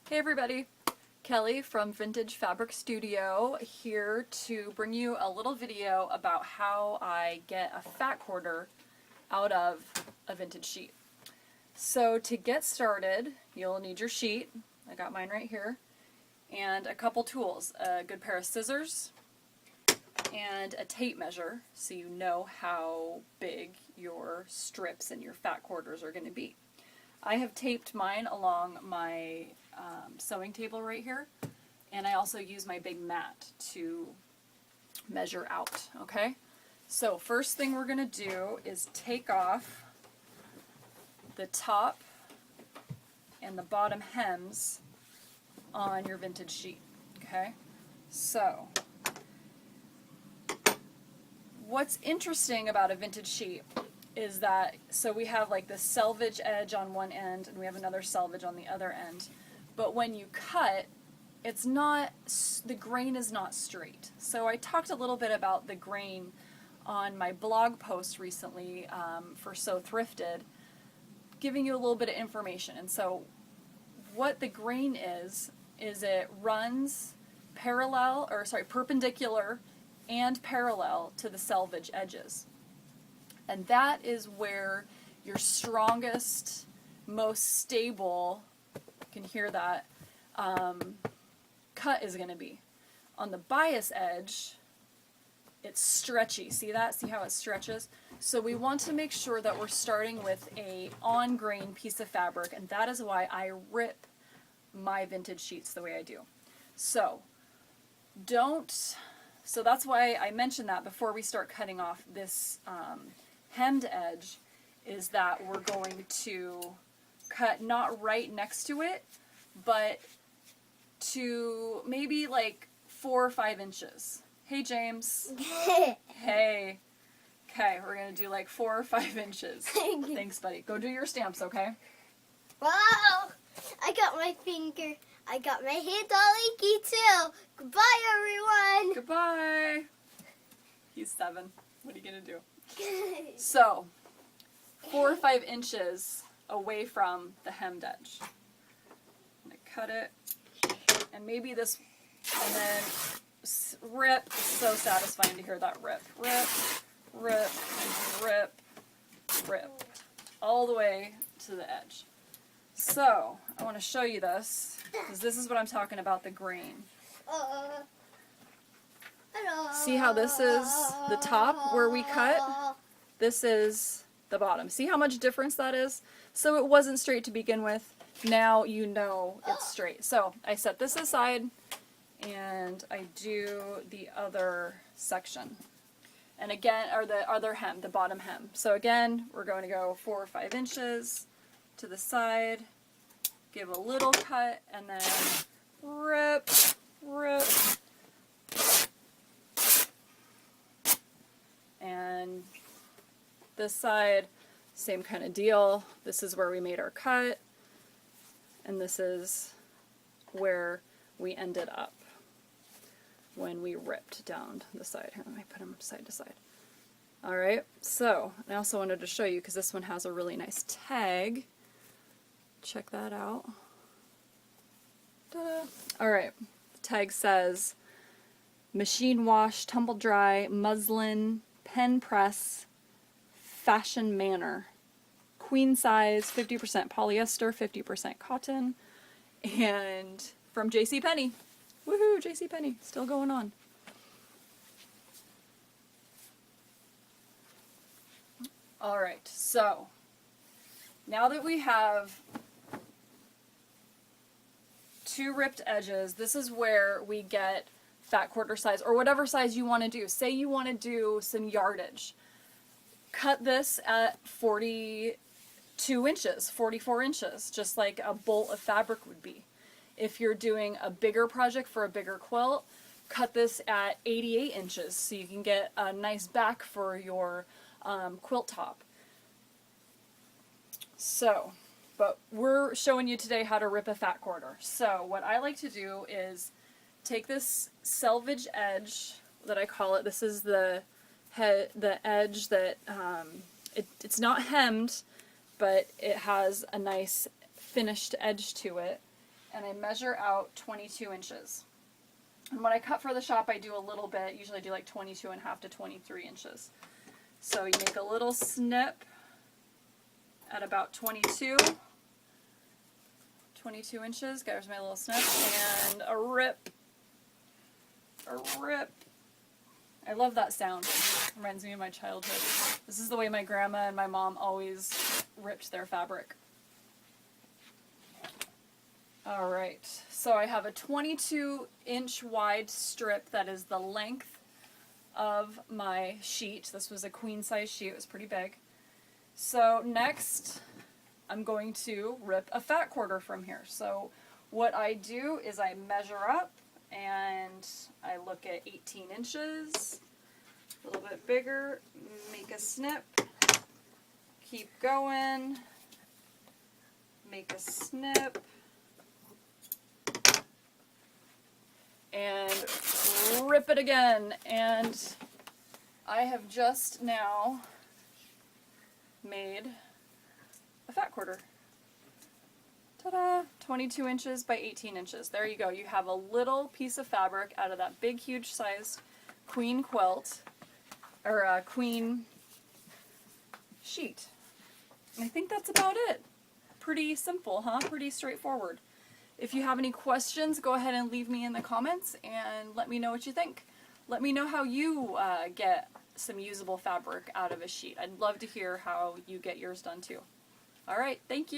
Hey everybody, Kelly from Vintage Fabric Studio here to bring you a little video about how I get a fat quarter out of a vintage sheet. So to get started, you'll need your sheet, I got mine right here, and a couple tools, a good pair of scissors and a tape measure so you know how big your strips and your fat quarters are going to be. I have taped mine along my sewing table right here, and I also use my big mat to measure out, okay? So first thing we're going to do is take off the top and the bottom hems on your vintage sheet, okay? So what's interesting about a vintage sheet is that, so we have like the selvage edge on one end and we have another selvage on the other end, but when you cut, it's not, the grain is not straight. So I talked a little bit about the grain on my blog post recently for Sew Thrifted, giving you a little bit of information. And so what the grain is it runs perpendicular and parallel to the selvage edges. And that is where your strongest, most stable, you can hear that, cut is going to be. On the bias edge, it's stretchy. See that? See how it stretches? So we want to make sure that we're starting with a on-grain piece of fabric, and that is why I rip my vintage sheets the way I do. So that's why I mentioned that before we start cutting off this hemmed edge, is that we're going to cut not right next to it, but to maybe like 4 or 5 inches. Hey James. Hey. Okay, we're going to do like 4 or 5 inches. Thanks, buddy. Go do your stamps, okay? Wow! I got my finger. I got my hand all achy too. Goodbye, everyone. Goodbye. He's 7. What are you going to do? So, 4 or 5 inches away from the hemmed edge. I'm going to cut it, and maybe this, and then rip. It's so satisfying to hear that rip. Rip, rip, rip, rip. All the way to the edge. So, I want to show you this, because this is what I'm talking about, the grain. See how this is the top where we cut? This is the bottom. See how much difference that is? So it wasn't straight to begin with. Now you know it's straight. So I set this aside and I do the other section. And again, or the other hem, the bottom hem. So again, we're going to go 4 or 5 inches to the side, give a little cut, and then rip, rip. And this side, same kind of deal. This is where we made our cut, and this is where we ended up when we ripped down the side. Here, let me put them side to side. Alright, so I also wanted to show you, because this one has a really nice tag. Check that out. Ta-da! Alright, the tag says machine wash, tumble dry, muslin, pen press, fashion manner, queen size, 50% polyester, 50% cotton, and from JCPenney. Woohoo, JCPenney, still going on. Alright, so now that we have 2 ripped edges, this is where we get fat quarter size, or whatever size you want to do. Say you want to do some yardage. Cut this at 42 inches, 44 inches, just like a bolt of fabric would be. If you're doing a bigger project for a bigger quilt, cut this at 88 inches so you can get a nice back for your quilt top. So, but we're showing you today how to rip a fat quarter. So what I like to do is take this selvage edge that I call it. This is the edge that it's not hemmed, but it has a nice finished edge to it. and I measure out 22 inches. And when I cut for the shop, I do a little bit. Usually I do like 22.5 to 23 inches. So you make a little snip at about 22 inches. There's my little snip. And a rip. A rip. I love that sound. Reminds me of my childhood. This is the way my grandma and my mom always ripped their fabric. Alright, so I have a 22-inch wide strip that is the length of my sheet. This was a queen size sheet, it was pretty big. So next, I'm going to rip a fat quarter from here. So what I do is I measure up and I look at 18 inches, a little bit bigger, make a snip, keep going, make a snip, and rip it again. And I have just now made a fat quarter. Ta-da! 22 inches by 18 inches. There you go. You have a little piece of fabric out of that big, huge sized queen quilt, or queen sheet. And I think that's about it. Pretty simple, huh? Pretty straightforward. If you have any questions, go ahead and leave me in the comments and let me know what you think. Let me know how you get some usable fabric out of a sheet. I'd love to hear how you get yours done too. Alright, thank you!